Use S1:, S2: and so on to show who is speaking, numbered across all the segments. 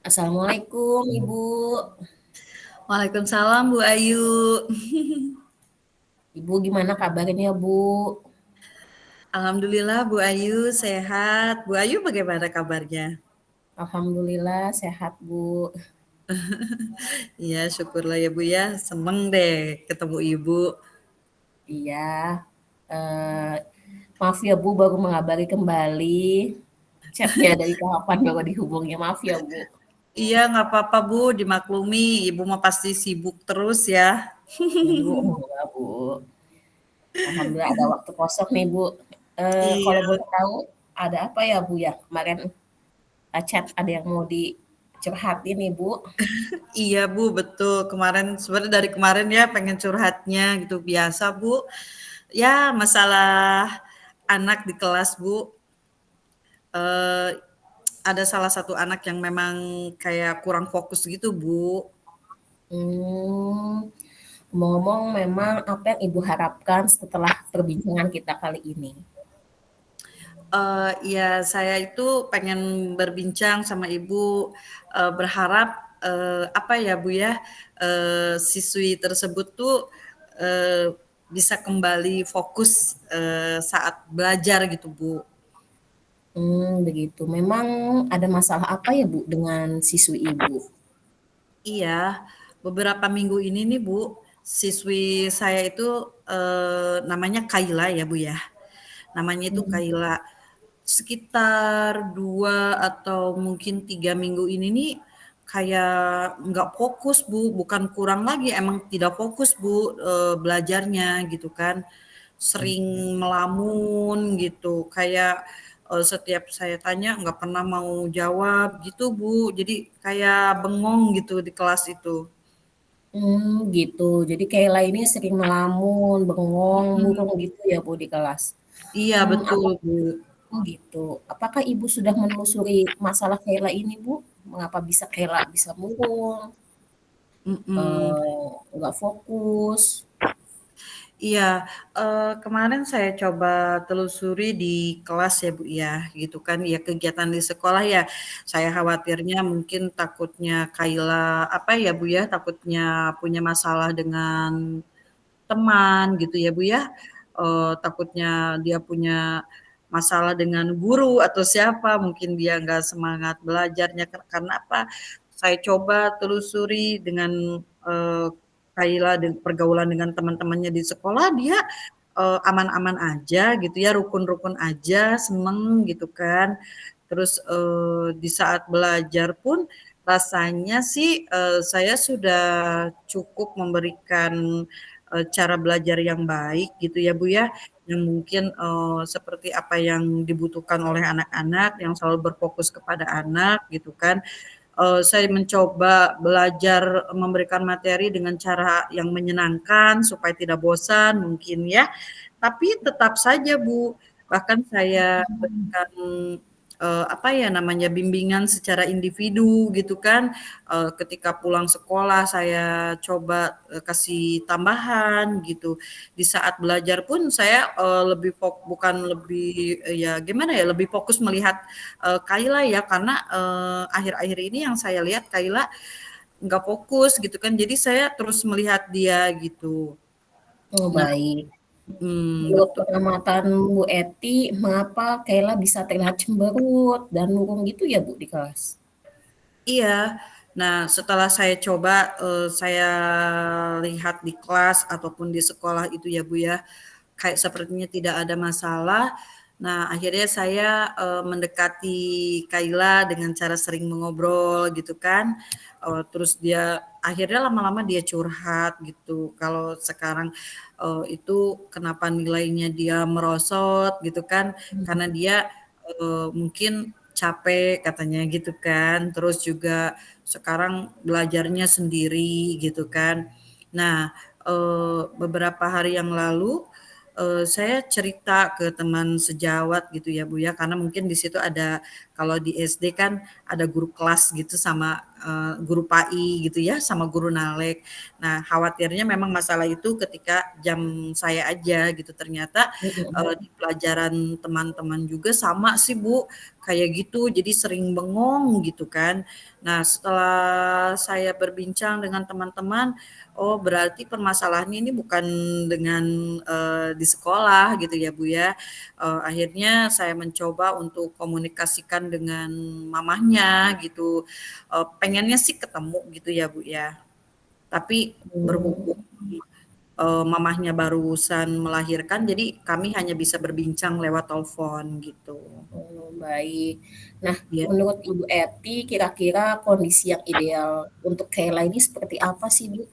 S1: Assalamualaikum Ibu.
S2: Waalaikumsalam Bu Ayu.
S1: Ibu gimana kabarnya Bu?
S2: Alhamdulillah Bu Ayu sehat. Bu Ayu bagaimana kabarnya?
S1: Alhamdulillah sehat Bu.
S2: Iya syukurlah ya Bu ya. Seneng deh ketemu Ibu.
S1: Iya, eh, maaf ya Bu baru mengabari kembali. Chatnya dari kapan baru dihubungi, maaf ya Bu.
S2: Iya nggak apa-apa Bu, dimaklumi. Ibu mah pasti sibuk terus ya.
S1: Aduh, enggak Bu. Alhamdulillah ada waktu kosong nih Bu. Kalau
S2: Iya,
S1: boleh tahu ada apa ya Bu ya? Kemarin chat ada yang mau dicurhatin nih Bu.
S2: iya Bu betul. Kemarin sebenarnya dari kemarin ya pengen curhatnya gitu biasa Bu. Ya masalah anak di kelas Bu. Eh, ada salah satu anak yang memang kayak kurang fokus gitu Bu.
S1: Hmm, ngomong-ngomong memang apa yang Ibu harapkan setelah perbincangan kita kali ini?
S2: Ya saya itu pengen berbincang sama Ibu, berharap, apa ya Bu ya, siswi tersebut tuh, bisa kembali fokus, saat belajar gitu Bu.
S1: Begitu. Memang ada masalah apa ya, Bu, dengan siswi Ibu?
S2: Iya, beberapa minggu ini nih Bu, siswi saya itu, namanya Kayla ya Bu ya, namanya itu
S1: Mhm,
S2: Kayla. Sekitar 2 atau mungkin 3 minggu ini nih, kayak nggak fokus Bu, bukan kurang lagi, emang tidak fokus Bu, belajarnya gitu kan. Sering melamun gitu, kayak, setiap saya tanya nggak pernah mau jawab gitu Bu, jadi kayak bengong gitu di kelas itu.
S1: gitu. Jadi Kayla ini sering melamun, bengong,
S2: Mhm,
S1: murung gitu ya, Bu, di kelas?
S2: iya betul
S1: Apa
S2: Bu,
S1: gitu. Apakah Ibu sudah menelusuri masalah Kayla ini, Bu? Mengapa bisa Kayla bisa murung,
S2: mhm.
S1: nggak fokus?
S2: Iya, kemarin saya coba telusuri di kelas ya, Bu, ya, gitu kan, ya kegiatan di sekolah ya, saya khawatirnya mungkin takutnya Kayla, apa ya, Bu, ya, takutnya punya masalah dengan teman gitu ya, Bu, ya, takutnya dia punya masalah dengan guru atau siapa, mungkin dia nggak semangat belajarnya karena apa, saya coba telusuri dengan, Kayla pergaulan dengan teman-temannya di sekolah, dia, aman-aman aja gitu ya, rukun-rukun aja, seneng gitu kan. Terus, di saat belajar pun rasanya sih, saya sudah cukup memberikan cara belajar yang baik gitu ya Bu ya, yang mungkin, seperti apa yang dibutuhkan oleh anak-anak, yang selalu berfokus kepada anak gitu kan. Saya mencoba belajar memberikan materi dengan cara yang menyenangkan supaya tidak bosan mungkin ya, tapi tetap saja Bu, bahkan saya berikan, apa ya namanya, bimbingan secara individu gitu kan, ketika pulang sekolah saya coba, kasih tambahan gitu. Di saat belajar pun saya, lebih bukan lebih, ya gimana ya, lebih fokus melihat, Kayla ya karena, akhir-akhir ini yang saya lihat Kayla nggak fokus gitu kan, jadi saya terus melihat dia gitu.
S1: Oh,
S2: Nah,
S1: baik. Menurut
S2: betul.
S1: pengamatan Bu Eti, mengapa Kayla bisa terlihat cemberut dan murung gitu ya, Bu, di kelas?
S2: Iya. Nah, setelah saya coba, saya lihat di kelas ataupun di sekolah itu ya, Bu, ya, kayak sepertinya tidak ada masalah. Nah, akhirnya saya, mendekati Kayla dengan cara sering mengobrol gitu kan, terus dia akhirnya lama-lama dia curhat gitu, kalau sekarang, itu kenapa nilainya dia merosot gitu kan, karena dia, mungkin capek katanya gitu kan, terus juga sekarang belajarnya sendiri gitu kan. Nah, beberapa hari yang lalu, saya cerita ke teman sejawat gitu ya Bu ya, karena mungkin di situ ada kalau di SD kan ada guru kelas gitu sama, guru PAI gitu ya, sama guru Nalek. Nah, khawatirnya memang masalah itu ketika jam saya aja gitu, ternyata,
S1: Mhm.
S2: di pelajaran teman-teman juga sama sih Bu, kayak gitu, jadi sering bengong gitu kan. Nah, setelah saya berbincang dengan teman-teman, oh berarti permasalahannya ini bukan dengan, di sekolah gitu ya, Bu, ya. Akhirnya saya mencoba untuk komunikasikan dengan mamahnya gitu, pengennya sih ketemu gitu ya, Bu, ya. Tapi
S1: Mmm,
S2: berhubung, mamahnya barusan melahirkan, jadi kami hanya bisa berbincang lewat telepon gitu.
S1: oh, baik. Nah,
S2: Ya,
S1: menurut Ibu Eti kira-kira kondisi yang ideal untuk Kayla ini seperti apa sih, Bu?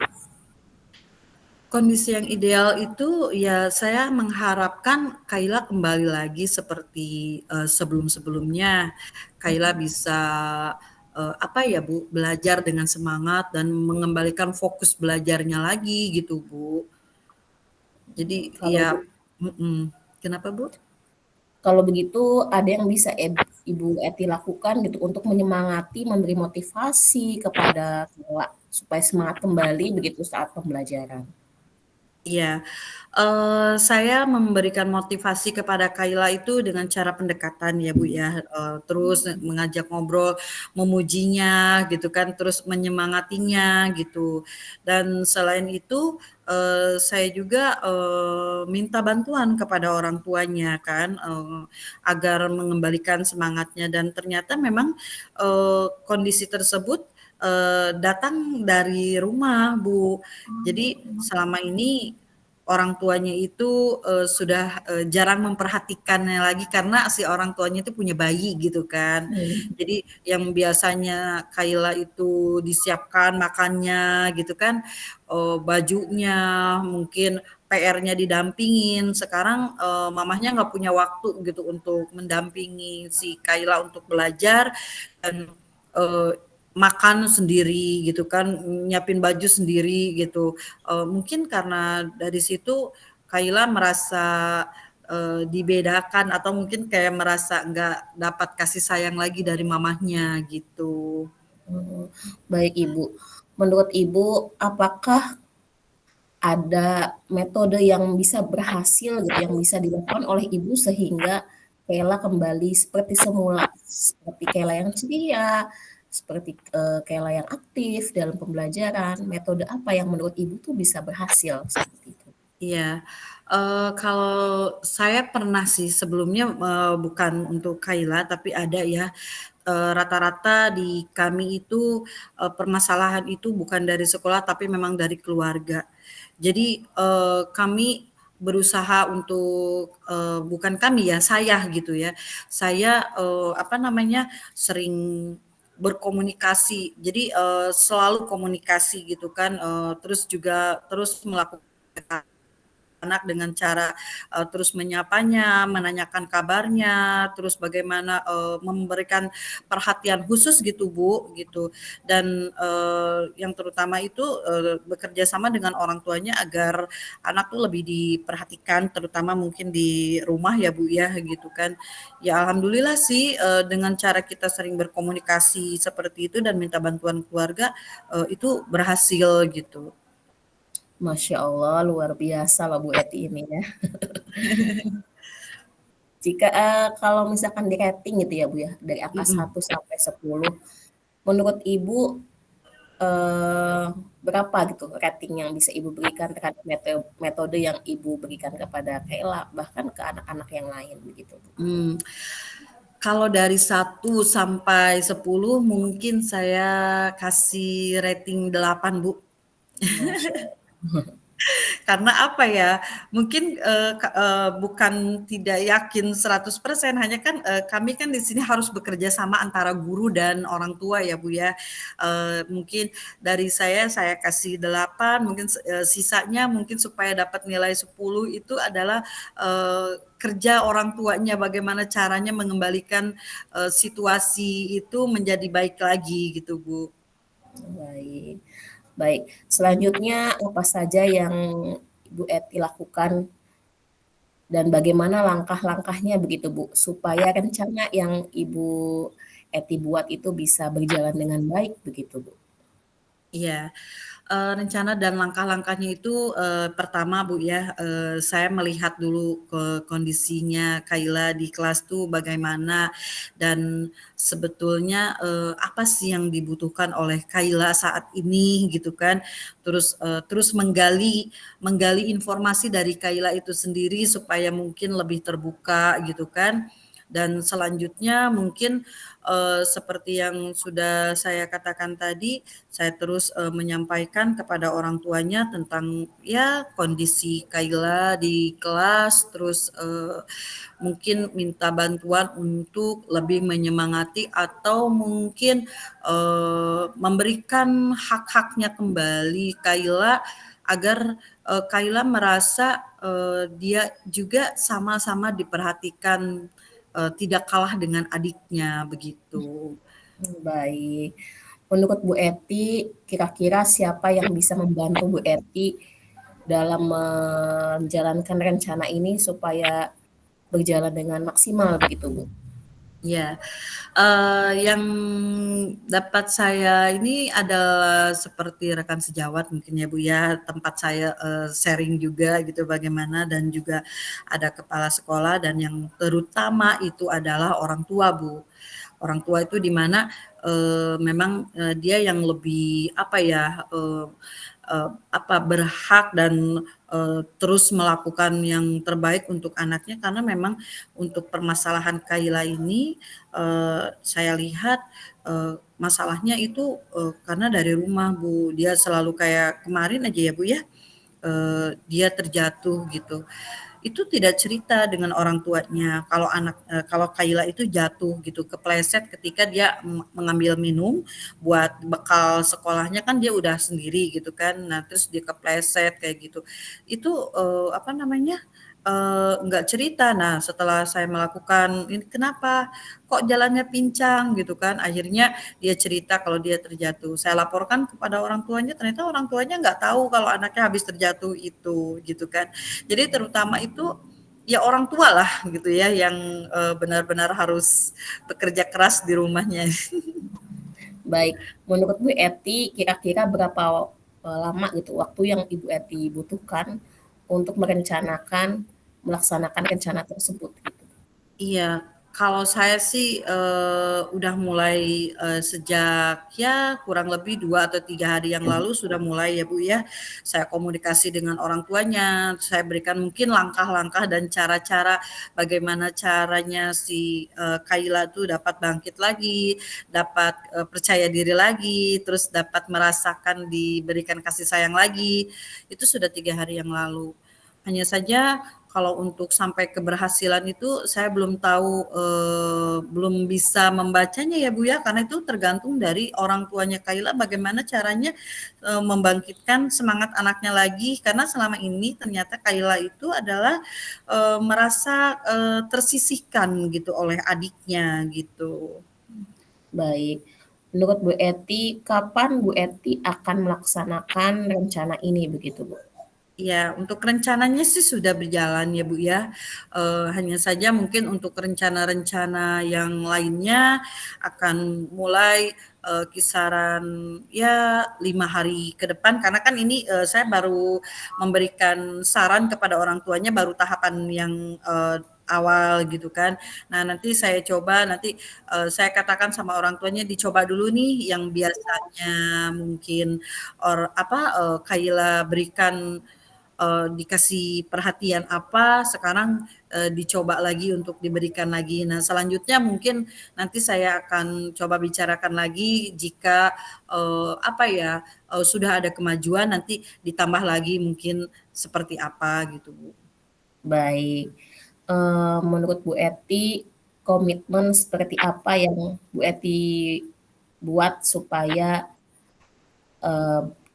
S2: kondisi yang ideal itu ya saya mengharapkan Kayla kembali lagi seperti, sebelum-sebelumnya. Kayla bisa, apa ya Bu, belajar dengan semangat dan mengembalikan fokus belajarnya lagi gitu, Bu. Jadi
S1: Kalau
S2: ya mhm, kenapa, Bu?
S1: Kalau begitu ada yang bisa Ibu Eti lakukan gitu untuk menyemangati, memberi motivasi kepada Kayla supaya semangat kembali begitu saat pembelajaran.
S2: Iya, saya memberikan motivasi kepada Kayla itu dengan cara pendekatan ya, Bu, ya, terus mengajak ngobrol, memujinya gitu kan, terus menyemangatinya gitu. Dan selain itu, saya juga, minta bantuan kepada orang tuanya kan, agar mengembalikan semangatnya dan ternyata memang, kondisi tersebut, datang dari rumah, Bu. Jadi selama ini orang tuanya itu, sudah, jarang memperhatikannya lagi karena si orang tuanya itu punya bayi gitu kan.
S1: Hmm.
S2: Jadi yang biasanya Kayla itu disiapkan makannya gitu kan, bajunya, mungkin PR-nya didampingin, sekarang, mamahnya nggak punya waktu gitu untuk mendampingi si Kayla untuk belajar dan, eee, makan sendiri gitu kan, nyiapin baju sendiri gitu. Mungkin karena dari situ Kayla merasa, dibedakan atau mungkin kayak merasa nggak dapat kasih sayang lagi dari mamahnya gitu.
S1: Oh, baik Ibu. Menurut Ibu, apakah ada metode yang bisa berhasil gitu, yang bisa dilakukan oleh Ibu sehingga Kayla kembali seperti semula, seperti Kayla yang ceria, seperti, Kayla yang aktif dalam pembelajaran, metode apa yang menurut Ibu tuh bisa berhasil seperti itu?
S2: Iya, kalau saya pernah sih sebelumnya, bukan untuk Kayla tapi ada ya, rata-rata di kami itu, permasalahan itu bukan dari sekolah tapi memang dari keluarga. Jadi, kami berusaha untuk, bukan kami ya, saya gitu ya, saya, apa namanya, sering berkomunikasi. Jadi, selalu komunikasi gitu kan, terus juga terus melakukan anak dengan cara, terus menyapanya, menanyakan kabarnya, terus bagaimana, memberikan perhatian khusus gitu, Bu, gitu. Dan, yang terutama itu, bekerja sama dengan orang tuanya agar anak tuh lebih diperhatikan, terutama mungkin di rumah ya, Bu, ya, gitu kan. Ya alhamdulillah sih, dengan cara kita sering berkomunikasi seperti itu dan minta bantuan keluarga, itu berhasil gitu.
S1: Masya Allah, luar biasa loh Bu Eti ini ya. Jika, kalau misalkan di-rating gitu ya Bu ya, dari angka
S2: Mhm.
S1: 1 sampai 10, menurut Ibu, eee, berapa gitu rating yang bisa Ibu berikan terhadap metode yang Ibu berikan kepada Kayla, bahkan ke anak-anak yang lain begitu Bu?
S2: Mmm, kalau dari 1 sampai 10 mungkin saya kasih rating 8 Bu.
S1: Masya Allah.
S2: Karena apa ya, mungkin, bukan tidak yakin 100% hanya kan, kami kan di sini harus bekerja sama antara guru dan orang tua ya, Bu, ya. Mungkin dari saya kasih 8, mungkin sisanya mungkin supaya dapat nilai 10 itu adalah, kerja orang tuanya, bagaimana caranya mengembalikan, situasi itu menjadi baik lagi gitu, Bu.
S1: Baik. Baik, selanjutnya apa saja yang Ibu Eti lakukan dan bagaimana langkah-langkahnya begitu Bu, supaya rencana yang Ibu Eti buat itu bisa berjalan dengan baik begitu Bu?
S2: Iya. Rencana dan langkah-langkahnya itu, pertama Bu ya, saya melihat dulu ke kondisinya Kayla di kelas tuh bagaimana dan sebetulnya, apa sih yang dibutuhkan oleh Kayla saat ini gitu kan. Terus menggali menggali informasi dari Kayla itu sendiri supaya mungkin lebih terbuka gitu kan. Dan selanjutnya mungkin, seperti yang sudah saya katakan tadi, saya terus, menyampaikan kepada orang tuanya tentang ya kondisi Kayla di kelas, terus, mungkin minta bantuan untuk lebih menyemangati atau mungkin, memberikan hak-haknya kembali Kayla agar, Kayla merasa, dia juga sama-sama diperhatikan, tidak kalah dengan adiknya, begitu.
S1: Baik. Menurut Bu Eti, kira-kira siapa yang bisa membantu Bu Eti dalam menjalankan rencana ini supaya berjalan dengan maksimal begitu, Bu?
S2: Ya, yang dapat saya ini adalah seperti rekan sejawat mungkin ya Bu ya, tempat saya, sharing juga gitu bagaimana dan juga ada kepala sekolah dan yang terutama itu adalah orang tua Bu. Orang tua itu di mana, memang, dia yang lebih apa ya, apa, berhak dan, terus melakukan yang terbaik untuk anaknya karena memang untuk permasalahan Kayla ini, saya lihat, masalahnya itu, karena dari rumah Bu, dia selalu kayak kemarin aja ya Bu ya, dia terjatuh gitu. Itu tidak cerita dengan orang tuanya kalau Kayla itu jatuh gitu, kepleset ketika dia mengambil minum buat bekal sekolahnya kan dia udah sendiri gitu kan. Nah, terus dia kepleset kayak gitu. Itu, apa namanya, nggak cerita. Nah, setelah saya melakukan, "Ini kenapa? Kok jalannya pincang?" Gitu kan. Akhirnya dia cerita kalau dia terjatuh. Saya laporkan kepada orang tuanya, ternyata orang tuanya nggak tahu kalau anaknya habis terjatuh itu, gitu kan. Jadi terutama itu ya orang tua lah gitu ya yang benar-benar harus bekerja keras di rumahnya.
S1: Baik, menurut Bu Eti, kira-kira berapa lama gitu waktu yang Ibu Eti butuhkan untuk melaksanakan rencana tersebut gitu?
S2: Iya, kalau saya sih, udah mulai, sejak ya kurang lebih 2 atau 3 hari yang lalu sudah mulai ya, Bu, ya. Saya komunikasi dengan orang tuanya, saya berikan mungkin langkah-langkah dan cara-cara bagaimana caranya si, Kayla tuh dapat bangkit lagi, dapat, percaya diri lagi, terus dapat merasakan diberikan kasih sayang lagi. Itu sudah 3 hari yang lalu. Hanya saja kalau untuk sampai keberhasilan itu saya belum tahu, belum bisa membacanya ya Bu ya, karena itu tergantung dari orang tuanya Kayla bagaimana caranya, membangkitkan semangat anaknya lagi. Karena selama ini ternyata Kayla itu adalah, merasa, tersisihkan gitu oleh adiknya gitu.
S1: Baik, menurut Bu Eti, kapan Bu Eti akan melaksanakan rencana ini begitu, Bu?
S2: Ya, untuk rencananya sih sudah berjalan ya Bu ya, hanya saja mungkin untuk rencana-rencana yang lainnya akan mulai, kisaran ya 5 hari ke depan karena kan ini, saya baru memberikan saran kepada orang tuanya baru tahapan yang, awal gitu kan. Nah nanti saya coba nanti, saya katakan sama orang tuanya dicoba dulu nih yang biasanya mungkin Kayla berikan dikasih perhatian apa, sekarang, dicoba lagi untuk diberikan lagi. Nah, selanjutnya mungkin nanti saya akan coba bicarakan lagi jika, apa ya, sudah ada kemajuan nanti ditambah lagi mungkin seperti apa gitu, Bu.
S1: Baik, menurut Bu Eti, komitmen seperti apa yang Bu Eti buat supaya, eee,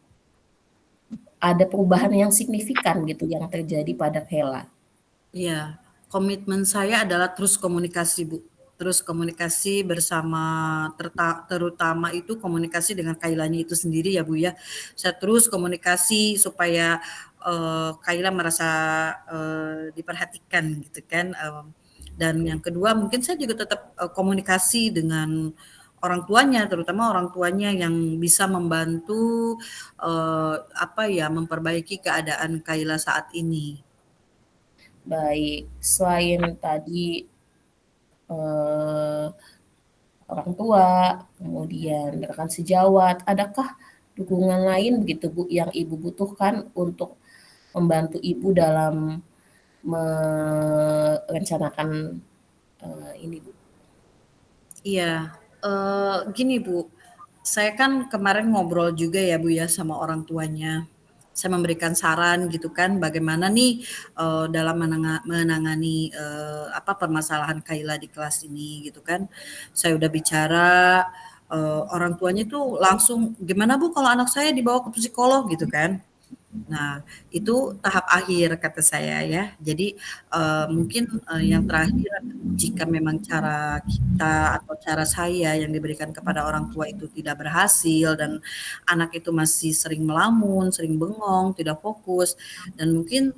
S1: ada perubahan yang signifikan gitu yang terjadi pada Kela?
S2: Iya, komitmen saya adalah terus komunikasi, Bu. Terus komunikasi bersama terutama itu komunikasi dengan Kailanya itu sendiri ya, Bu, ya. Saya terus komunikasi supaya, Kaila merasa, diperhatikan gitu kan, dan yang kedua mungkin saya juga tetap, komunikasi dengan orang tuanya, terutama orang tuanya yang bisa membantu, apa ya, memperbaiki keadaan Kayla saat ini.
S1: Baik, selain tadi, eee, orang tua, kemudian rekan sejawat, adakah dukungan lain begitu Bu, yang Ibu butuhkan untuk membantu Ibu dalam merencanakan, ini Bu?
S2: Iya, gini Bu, saya kan kemarin ngobrol juga ya Bu ya sama orang tuanya. Saya memberikan saran gitu kan bagaimana nih, dalam menangani, apa, permasalahan Kayla di kelas ini gitu kan. Saya udah bicara, orang tuanya tuh langsung, "Gimana Bu kalau anak saya dibawa ke psikolog?" Gitu kan. Nah, itu tahap akhir kata saya ya. Jadi, mungkin, yang terakhir jika memang cara kita atau cara saya yang diberikan kepada orang tua itu tidak berhasil dan anak itu masih sering melamun, sering bengong, tidak fokus, dan mungkin,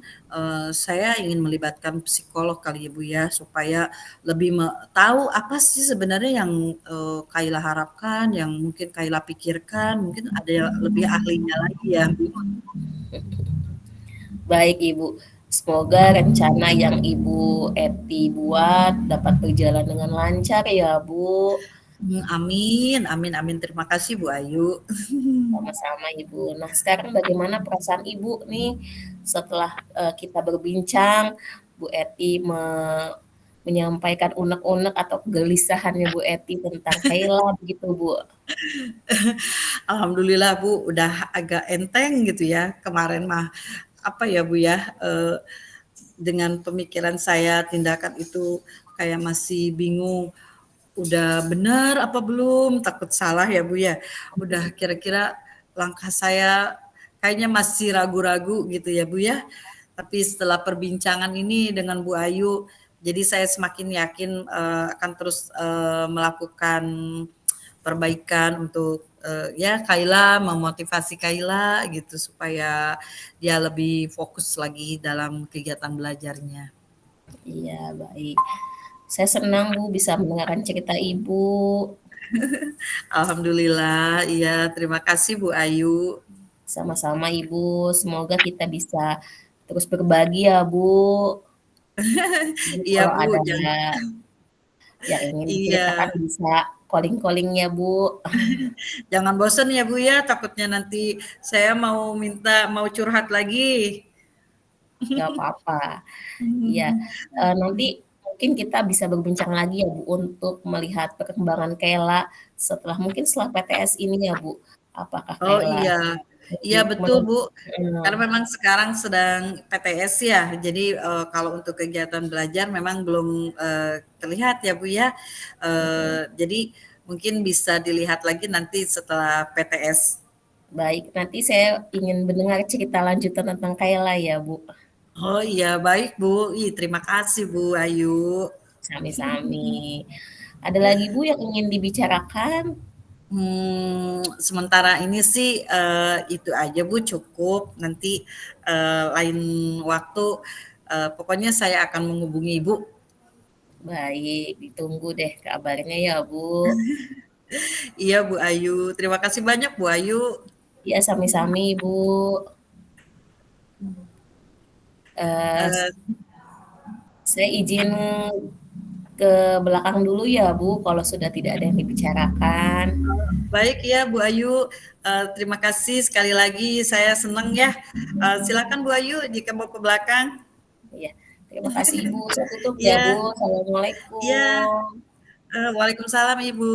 S2: saya ingin melibatkan psikolog kali ya, Bu, ya, supaya lebih tahu apa sih sebenarnya yang, Kayla harapkan, yang mungkin Kayla pikirkan, mungkin ada yang lebih ahlinya lagi ya, Bu.
S1: Baik Ibu, semoga rencana yang Ibu Eti buat dapat berjalan dengan lancar ya Bu.
S2: Amin amin amin, terima kasih Bu Ayu.
S1: Sama-sama Ibu. Nah sekarang bagaimana perasaan Ibu nih setelah kita berbincang, Bu Eti menyampaikan unek-unek atau kegelisahannya Bu Eti tentang Kayla begitu Bu.
S2: Alhamdulillah Bu, udah agak enteng gitu ya, kemarin mah, apa ya Bu ya, dengan pemikiran saya tindakan itu kayak masih bingung, udah benar apa belum, takut salah ya Bu ya. Udah kira-kira langkah saya kayaknya masih ragu-ragu gitu ya Bu ya. Tapi setelah perbincangan ini dengan Bu Ayu, jadi saya semakin yakin, akan terus, melakukan perbaikan untuk, ya Kayla, memotivasi Kayla gitu supaya dia lebih fokus lagi dalam kegiatan belajarnya.
S1: Iya baik. Saya senang Bu bisa mendengarkan cerita Ibu.
S2: Alhamdulillah, iya terima kasih Bu Ayu.
S1: Sama-sama Ibu, semoga kita bisa terus berbagi ya Bu. Jadi
S2: Iya
S1: kalau
S2: Bu,
S1: ada yang ingin diceritakan
S2: iya,
S1: bisa calling-calling ya Bu.
S2: jangan bosen ya Bu ya, takutnya nanti saya mau curhat lagi.
S1: Nggak apa-apa. Iya, nanti mungkin kita bisa berbincang lagi ya Bu untuk melihat perkembangan Kayla setelah PTS ini ya Bu. Apakah
S2: Oh
S1: Kayla
S2: iya, iya
S1: lebih
S2: betul Bu, karena
S1: mhm,
S2: memang sekarang sedang PTS ya, jadi, kalau untuk kegiatan belajar memang belum, terlihat ya Bu ya,
S1: mhm.
S2: jadi mungkin bisa dilihat lagi nanti setelah PTS.
S1: Baik, nanti saya ingin mendengar cerita lanjutan tentang Kayla ya Bu.
S2: Oh iya, baik Bu, ih terima kasih Bu Ayu.
S1: Sami-sami. Ada lagi Bu yang ingin dibicarakan?
S2: Sementara ini sih, itu aja Bu, cukup. Nanti, lain waktu, pokoknya saya akan menghubungi Ibu.
S1: Baik, ditunggu deh kabarnya ya Bu.
S2: Iya Bu Ayu, terima kasih banyak Bu Ayu.
S1: Ya sami-sami Bu. Eee,
S2: Eee,
S1: saya izin ke belakang dulu ya Bu, kalau sudah tidak ada yang dibicarakan.
S2: Baik ya Bu Ayu, terima kasih sekali lagi, saya senang ya. Silakan Bu Ayu jika mau ke belakang.
S1: Iya, terima kasih Ibu, saya tutup ya Bu.
S2: Iya
S1: Assalamualaikum.
S2: iya, waalaikumsalam Ibu.